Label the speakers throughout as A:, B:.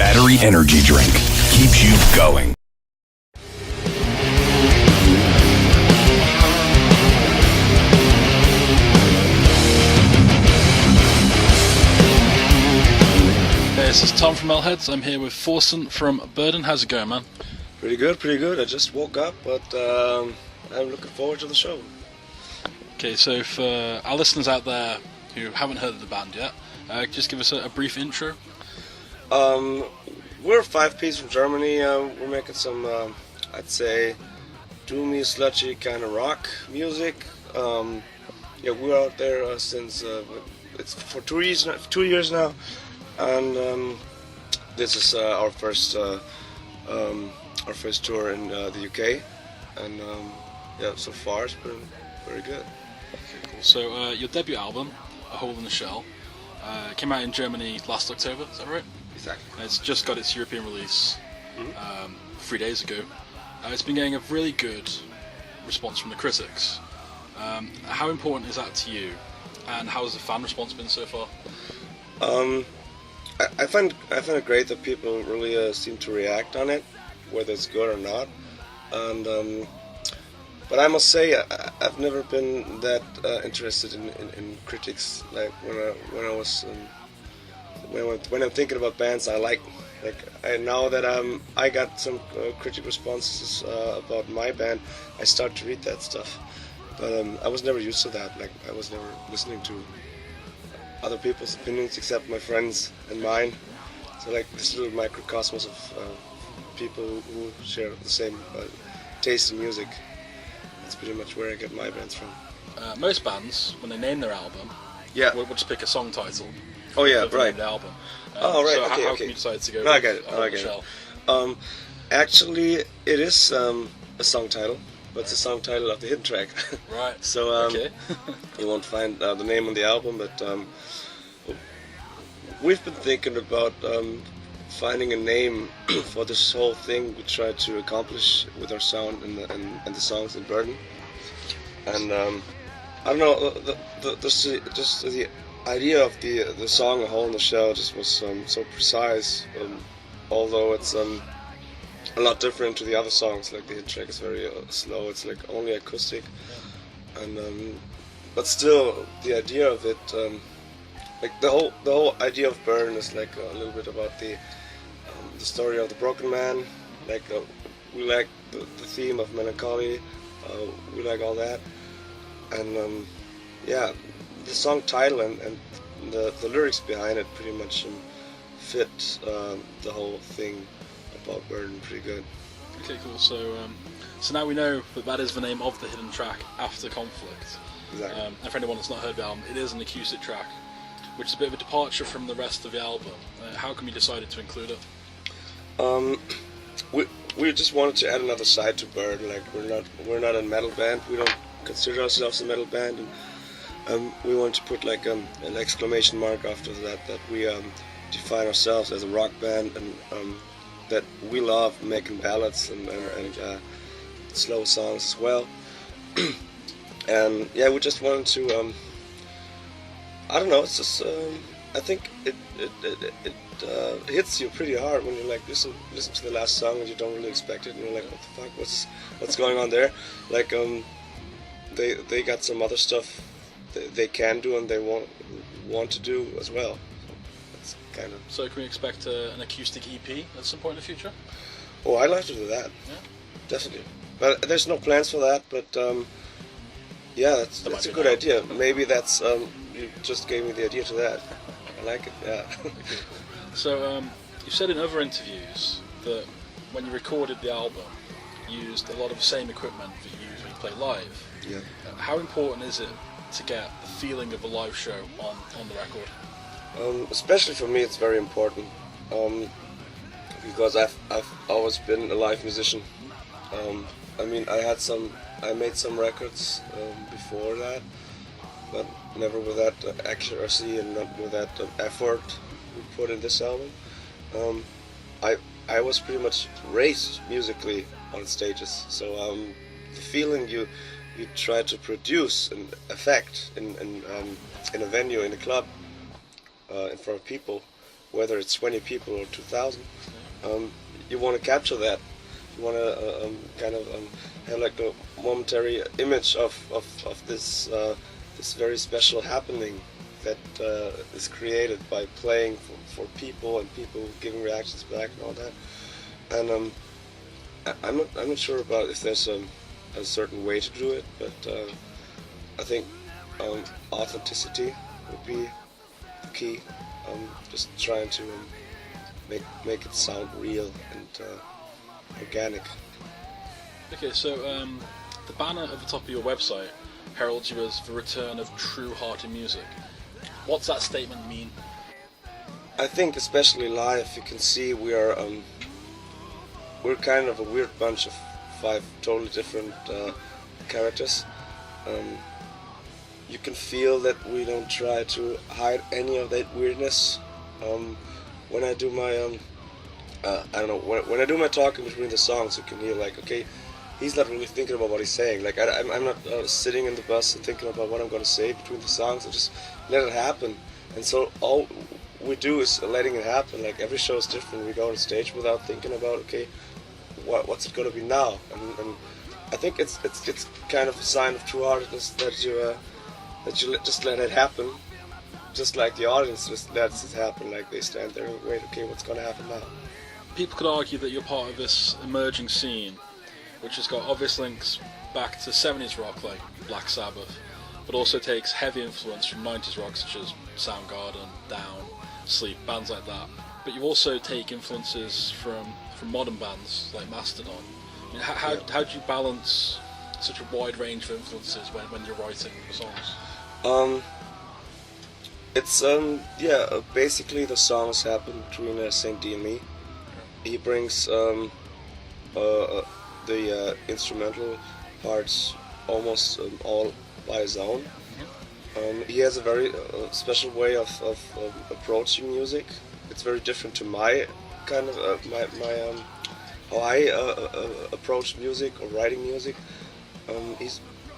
A: Battery Energy Drink keeps you going.
B: Hey, this is Tom from Metalheadz. I'm here with Thorsten from Berden. How's it going, man?
C: Pretty good, pretty good. I just woke up, but I'm looking forward to the show.
B: Okay, so for our listeners out there who haven't heard of the band yet, just give us a brief intro.
C: We're a 5-piece from Germany. We're making some, I'd say, doomy, sludgy kind of rock music. We're out there since it's for 2 years now, and this is our first tour in the UK, and so far it's been very good.
B: Okay, cool. So your debut album, A Hole in the Shell, came out in Germany last October. Is that right?
C: Exactly.
B: It's just got its European release 3 days ago. It's been getting a really good response from the critics. How important is that to you, and how has the fan response been so far?
C: I find it great that people really seem to react on it, whether it's good or not. And but I must say I've never been that interested in critics. Like when I'm thinking about bands I like now that I got some critic responses about my band, I start to read that stuff. But I was never used to that. Like I was never listening to other people's opinions except my friends and mine. So like this little microcosmos of people who share the same taste in music. That's pretty much where I get my bands from.
B: Most bands, when they name their album, will just pick a song title.
C: Oh yeah,
B: for
C: right.
B: The album.
C: Oh right.
B: So
C: Okay.
B: how come you decided to go?
C: No, I get it.
B: Hole in the Shell?
C: Actually, it is a song title, but it's a song title of the hidden track.
B: Right.
C: So
B: okay.
C: You won't find the name on the album, but we've been thinking about finding a name for this whole thing we try to accomplish with our sound and the songs in Berden. And I don't know, the idea of the song "A Hole in the Shell" just was so precise. Although it's a lot different to the other songs. Like the hit track is very slow. It's like only acoustic, and but still the idea of it, like the whole idea of Berden is like a little bit about the story of the broken man. Like we like the theme of melancholy. We like all that, and the song title and the lyrics behind it pretty much fit the whole thing about Berden pretty good.
B: Okay, cool. So now we know that is the name of the hidden track, After Conflict.
C: Exactly.
B: And for anyone that's not heard the album, it is an acoustic track, which is a bit of a departure from the rest of the album. How come you decided to include it?
C: We just wanted to add another side to Berden. Like we're not a metal band. We don't consider ourselves a metal band, and we wanted to put like an exclamation mark after that we define ourselves as a rock band, and that we love making ballads and slow songs as well. And we just wanted to I don't know, it's just I think it hits you pretty hard when you like listen to the last song and you don't really expect it, and you're like, what the fuck, what's going on there? Like they got some other stuff they can do and they want to do as well. So that's kind of.
B: So can we expect an acoustic EP at some point in the future?
C: Oh, I'd like to do that. Yeah, definitely. But there's no plans for that. But that's a good idea. Maybe that's you just gave me the idea to that. I like it. Yeah.
B: So you've said in other interviews that when you recorded the album, you used a lot of the same equipment that you use when you play live.
C: Yeah.
B: How important is it to get the feeling of a live show on the record?
C: Especially for me, it's very important because I've always been a live musician. I mean, I made some records before that, but never with that accuracy and not with that effort we put in this album. I was pretty much raised musically on stages, so the feeling you try to produce an effect in a venue, in a club, in front of people, whether it's 20 people or 2,000. You want to capture that. You want to kind of have like a momentary image of this this very special happening that is created by playing for people and people giving reactions back and all that. And I'm not sure about if there's a certain way to do it, but I think authenticity would be the key. Just trying to make it sound real and organic.
B: Okay, so the banner at the top of your website heralds you as the return of true-hearted music. What's that statement mean?
C: I think especially live, you can see we're kind of a weird bunch of 5 totally different characters. You can feel that we don't try to hide any of that weirdness. When I do my I don't know, when I do my talking between the songs, you can hear like, okay, he's not really thinking about what he's saying. Like I'm not sitting in the bus and thinking about what I'm going to say between the songs. I just let it happen. And so all we do is letting it happen. Like every show is different. We go on stage without thinking about, okay, what's it going to be now? And I think it's kind of a sign of true-heartedness that you just let it happen. Just like the audience just lets it happen. Like they stand there and wait, okay, what's going to happen now?
B: People could argue that you're part of this emerging scene, which has got obvious links back to 70s rock like Black Sabbath, but also takes heavy influence from 90s rock such as Soundgarden, Down, Sleep, bands like that. But you also take influences from modern bands like Mastodon. I mean, how do you balance such a wide range of influences when you're writing the songs?
C: It's basically the songs happen between Saint D and me. He brings the instrumental parts almost all by his own. He has a very special way of approaching music. It's very different to my kind of how I approach music or writing music.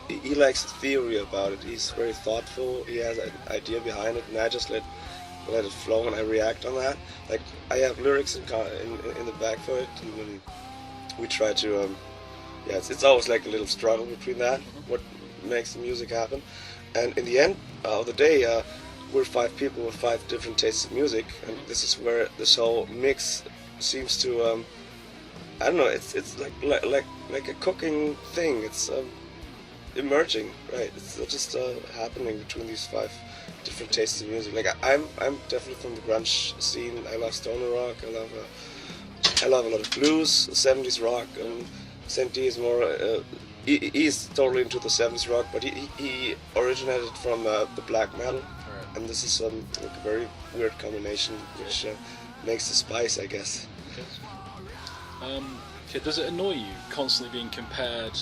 C: He likes the theory about it. He's very thoughtful. He has an idea behind it, and I just let it flow and I react on that. Like I have lyrics in the back for it, and then we try to it's always like a little struggle between that. What makes the music happen? And in the end of the day, we're 5 people with 5 different tastes of music, and this is where this whole mix seems to I don't know. It's like a cooking thing. It's emerging, right? It's just happening between these 5 different tastes of music. Like I'm definitely from the grunge scene. I love stoner rock. I love a lot of blues, 70s rock. And Saint D is more. He's totally into the 70s rock, but he originated from the black metal, and this is like a very weird combination, which makes the spice, I guess.
B: Okay, does it annoy you constantly being compared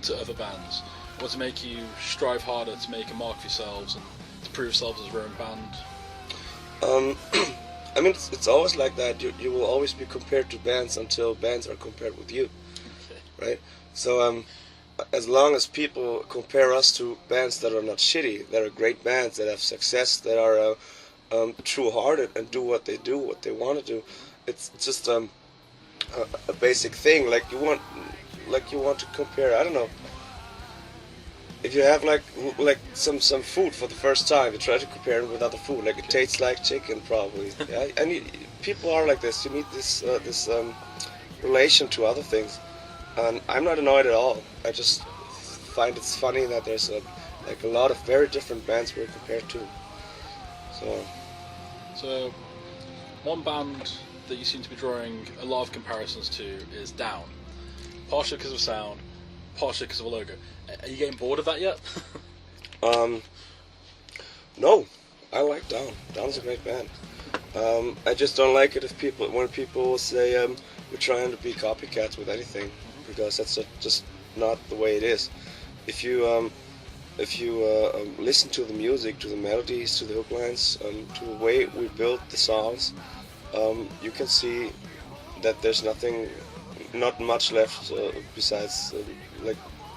B: to other bands, or to make you strive harder to make a mark for yourselves and to prove yourselves as your own band?
C: I mean, it's always like that. You will always be compared to bands until bands are compared with you, right? So as long as people compare us to bands that are not shitty, that are great bands, that have success, that are true-hearted and do what they want to do, it's just a basic thing. Like you want to compare. I don't know. If you have like some food for the first time, you try to compare it with other food. Like it tastes like chicken, probably. Yeah? And people are like this. You need this relation to other things. And I'm not annoyed at all. I just find it's funny that there's a lot of very different bands we're compared to.
B: So one band that you seem to be drawing a lot of comparisons to is Down. Partially because of sound, partially because of a logo. Are you getting bored of that yet?
C: No, I like Down. Down's a great band. I just don't like it when people say we're trying to be copycats with anything, because that's just not the way it is. If you listen to the music, to the melodies, to the hook lines, to the way we build the songs, you can see that there's not much left besides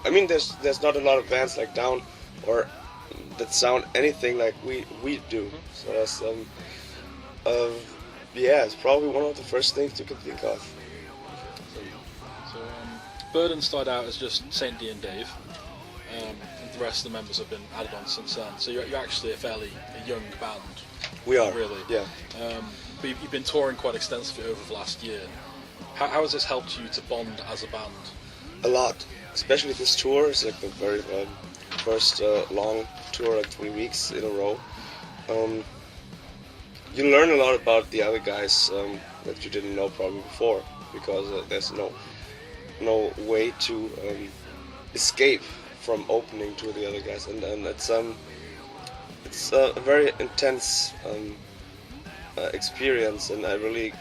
C: I mean, there's not a lot of bands like Down or that sound anything like we do. So that's yeah, it's probably one of the first things you can think of.
B: So, Burden started out as just Saint D and Dave, and the rest of the members have been added on since then. So you're actually a young band.
C: We are,
B: really.
C: yeah.
B: But you've been touring quite extensively over the last year. How has this helped you to bond as a band?
C: A lot, especially this tour. It's like the very first long tour, like 3 weeks in a row. You learn a lot about the other guys that you didn't know probably before, because there's no way to escape from opening to the other guys, and it's a very intense experience, and I really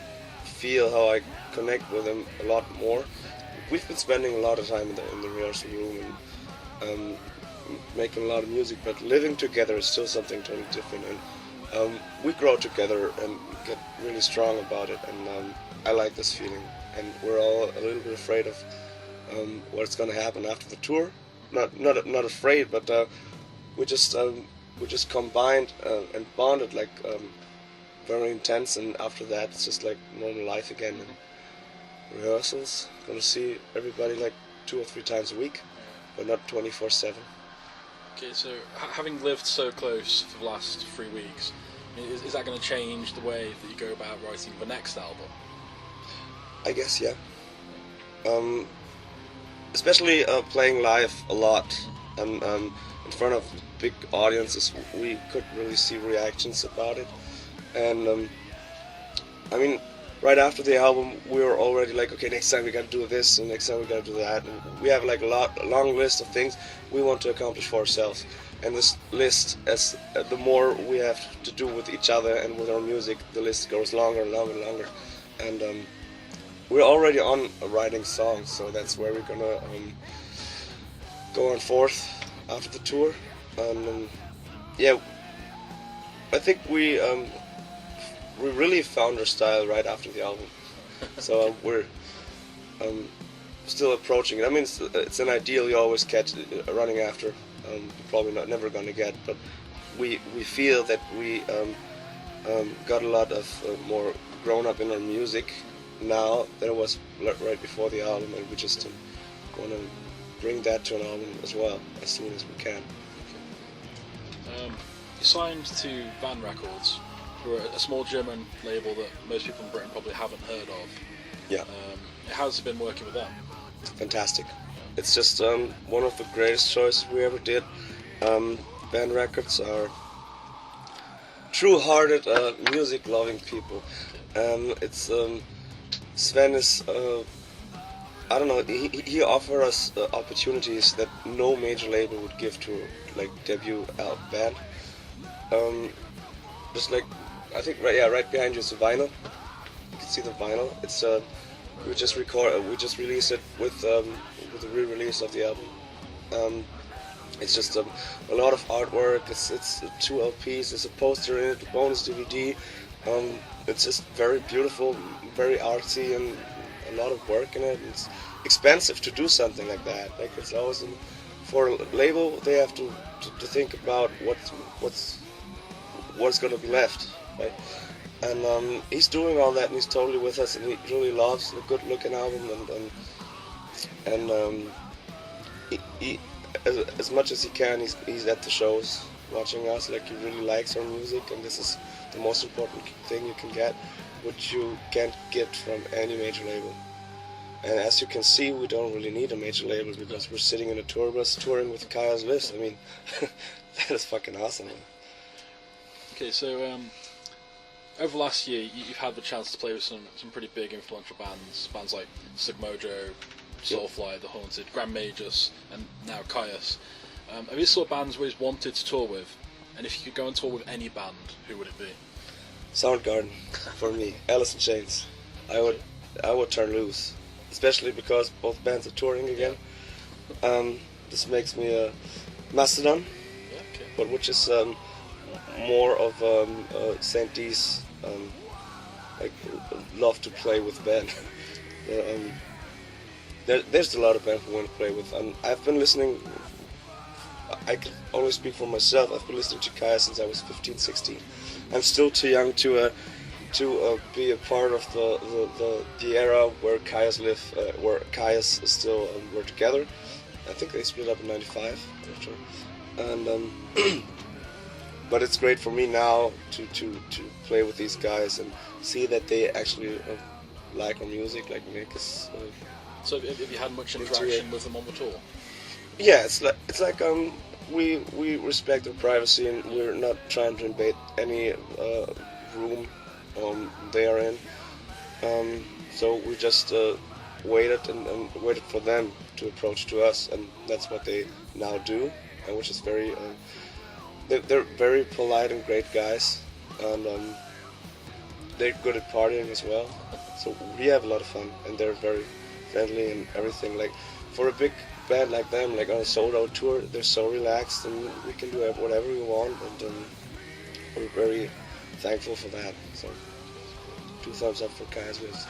C: feel how I connect with them a lot more. We've been spending a lot of time in the rehearsal room and making a lot of music, but living together is still something totally different, and we grow together and get really strong about it, and I like this feeling, and we're all a little bit afraid of what's going to happen after the tour. Not afraid, but we just combined and bonded like very intense, and after that it's just like normal life again. And rehearsals, gonna see everybody like 2 or 3 times a week, but not 24/7.
B: Okay, so having lived so close for the last 3 weeks, is that going to change the way that you go about writing the next album?
C: I guess, yeah. Especially playing live a lot and in front of big audiences, we could really see reactions about it. And I mean, right after the album, we were already like, okay, next time we gotta do this, and next time we gotta do that. And we have like a long list of things we want to accomplish for ourselves. And this list, as the more we have to do with each other and with our music, the list goes longer and longer and longer. And we're already on writing songs, so that's where we're gonna go on forth after the tour. And yeah, I think we really found our style right after the album. So we're still approaching it. I mean, it's an ideal you always catch running after. You're probably never gonna get, but we feel that we got a lot of more grown up in our music now than it was right before the album, and we just want to bring that to an album as well as soon as we can.
B: You signed to Van Records, who are a small German label that most people in Britain probably haven't heard of.
C: Yeah.
B: How's it been working with them?
C: Fantastic. It's just one of the greatest choices we ever did. Van Records are true-hearted, music-loving people. It's Sven is, I don't know, he offers us opportunities that no major label would give to like debut band. Just like, I think right behind you is the vinyl. You can see the vinyl. It's we just released it with the re-release of the album. It's just a lot of artwork. It's 2 LPs. There's a poster in it, a bonus DVD. It's just very beautiful, very artsy, and a lot of work in it. It's expensive to do something like that. Like, it's always for a label, they have to think about what's going to be left, right? And he's doing all that, and he's totally with us, and he really loves a good-looking album, and he as much as he can, he's at the shows watching us. Like, he really likes our music, and this is the most important thing you can get, which you can't get from any major label. And as you can see, we don't really need a major label, because we're sitting in a tour bus touring with Kyuss Lives. I mean, that is fucking awesome.
B: Okay, so over the last year, you've had the chance to play with some pretty big influential bands like Sigmojo, Soulfly, The Haunted, Grand Magus, and now Kyuss. Are these sort of bands where you've wanted to tour with? And if you could go and tour with any band, who would it be?
C: Soundgarden, for me. Alice in Chains. I would turn loose, especially because both bands are touring again. This makes me a Mastodon, but which is more of Saint D's like love to play with band. There's a lot of bands we want to play with. I've been listening. I can only speak for myself. I've been listening to Kyuss since I was 15, 16. I'm still too young to to be a part of the era where Kyuss still were together. I think they split up in '95, I'm sure. And but it's great for me now to play with these guys and see that they actually like our music, like make us.
B: So have you had much interaction with them on the tour?
C: Yeah, it's like we respect their privacy and we're not trying to invade any room they are in. So we just waited and waited for them to approach to us, and that's what they now do, which is very. They're very polite and great guys, and they're good at partying as well. So we have a lot of fun, and they're very friendly and everything. Like for a big band like them, like on a sold-out tour, they're so relaxed, and we can do whatever we want, and we're very thankful for that. So 2 thumbs up for Kyuss Lives.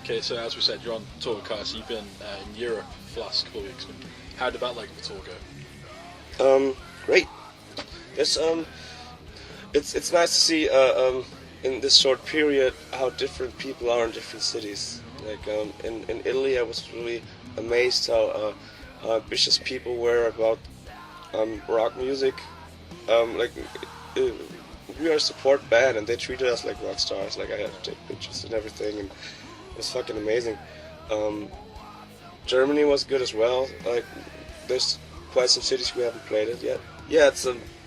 B: Okay, so as we said, you're on tour with Kyuss. You've been in Europe for the last couple of weeks. How did that leg of the tour go?
C: Great. It's nice to see in this short period how different people are in different cities. Like in Italy, I was really amazed how ambitious people were about rock music. We are a support band, and they treated us like rock stars. Like I had to take pictures and everything, and it was fucking amazing. Germany was good as well. Like there's quite some cities we haven't played it yet. Yeah,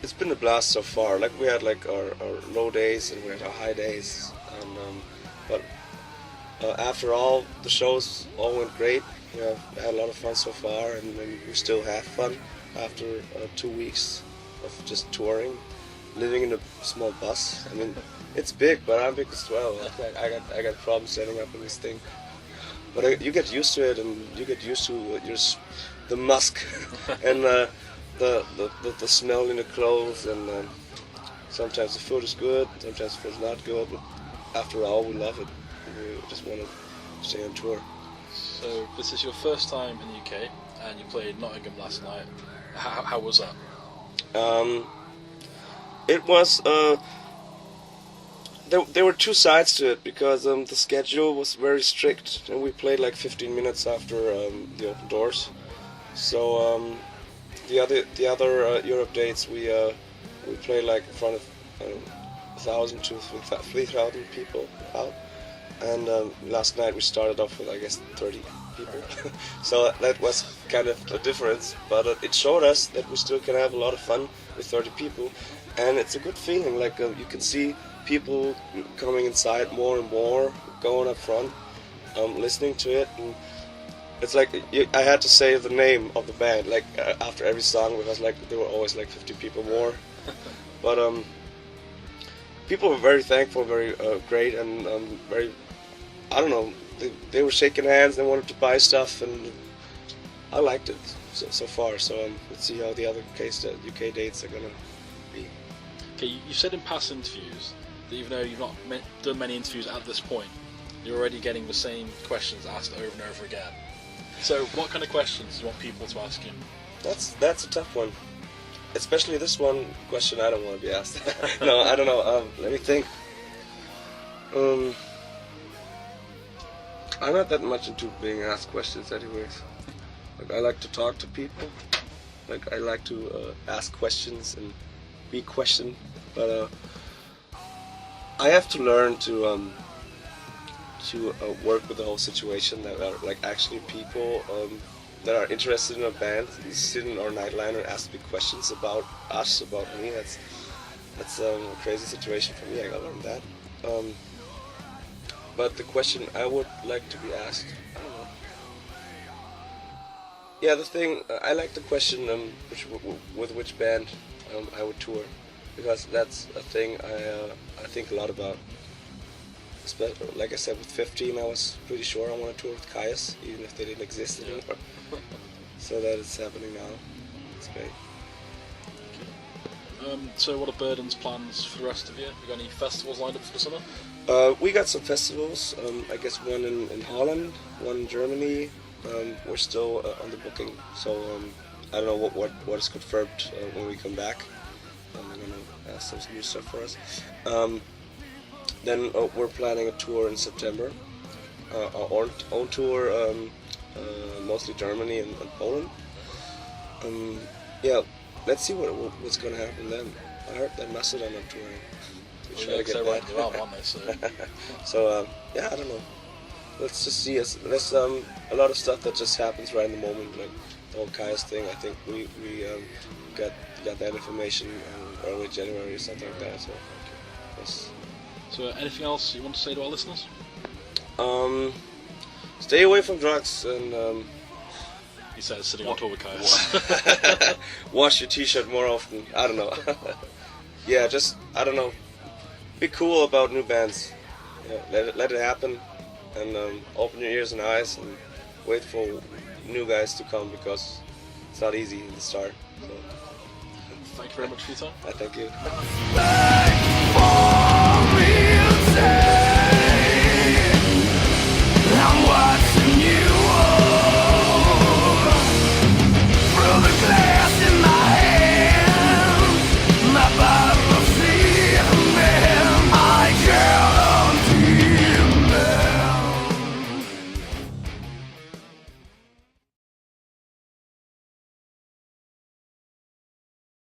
C: it's been a blast so far. Like we had like our low days and we had our high days, and but after all, the shows all went great. We have had a lot of fun so far, and we still have fun after 2 weeks of just touring, living in a small bus. I mean, it's big, but I'm big as well. I got problems setting up in this thing, but you get used to it, and you get used to the musk and the smell in the clothes, and sometimes the food is good, sometimes the food is not good, but after all, we love it. We just want to stay on tour.
B: So this is your first time in the UK, and you played Nottingham last night. How was that?
C: It was. There were 2 sides to it, because the schedule was very strict, and we played like 15 minutes after the open doors. So the other Europe dates we played like in front of 1,000 to 3,000 people out, and last night we started off with I guess 30 people. So that was kind of a difference, but it showed us that we still can have a lot of fun with 30 people, and it's a good feeling. Like you can see people coming inside more and more, going up front, listening to it, and it's like I had to say the name of the band like after every song, because like there were always like 50 people more. But people were very thankful, very great, and very, I don't know, they were shaking hands, they wanted to buy stuff, and I liked it so far. So let's see how the other UK dates are gonna be.
B: Okay, you said in past interviews that even though you've not done many interviews at this point, you're already getting the same questions asked over and over again. So what kind of questions do you want people to ask you?
C: That's a tough one. Especially this one question I don't want to be asked. No, I don't know. Let me think. I'm not that much into being asked questions anyways. Like I like to talk to people. Like I like to ask questions and be questioned. But I have to learn to work with the whole situation, that are like actually people that are interested in a band sit in our nightliner and ask me questions about us, about me. That's a crazy situation for me. I gotta learn that. But the question I would like to be asked, I don't know. Yeah, the thing I like the question with which band I would tour, because that's a thing I think a lot about. Like I said, with 15, I was pretty sure I want to tour with Kyuss, even if they didn't exist anymore. So that it's happening now. It's great.
B: So what are Burden's plans for the rest of the year? You got any festivals lined up for the summer?
C: We got some festivals. I guess one in Holland, one in Germany. We're still on the booking, so I don't know what is confirmed when we come back. I'm gonna have some new stuff for us. then we're planning a tour in September, our own tour, mostly Germany and Poland. Yeah, let's see what's gonna happen then. I heard that Mastodon are touring. We try to get that.
B: They are, aren't they? So.
C: So yeah, I don't know. Let's just see. There's a lot of stuff that just happens right in the moment, like the whole Kyuss thing. I think we got that information in early January or something like that. So yes.
B: So anything else you want to say to our listeners?
C: Stay away from drugs and
B: He says sitting on tour with Kyuss.
C: wash your t-shirt more often. I don't know. Yeah, just I don't know. Be cool about new bands. Yeah, let it happen, and open your ears and eyes and wait for new guys to come, because it's not easy in the start. So.
B: Thank you very much for your time.
C: I thank you.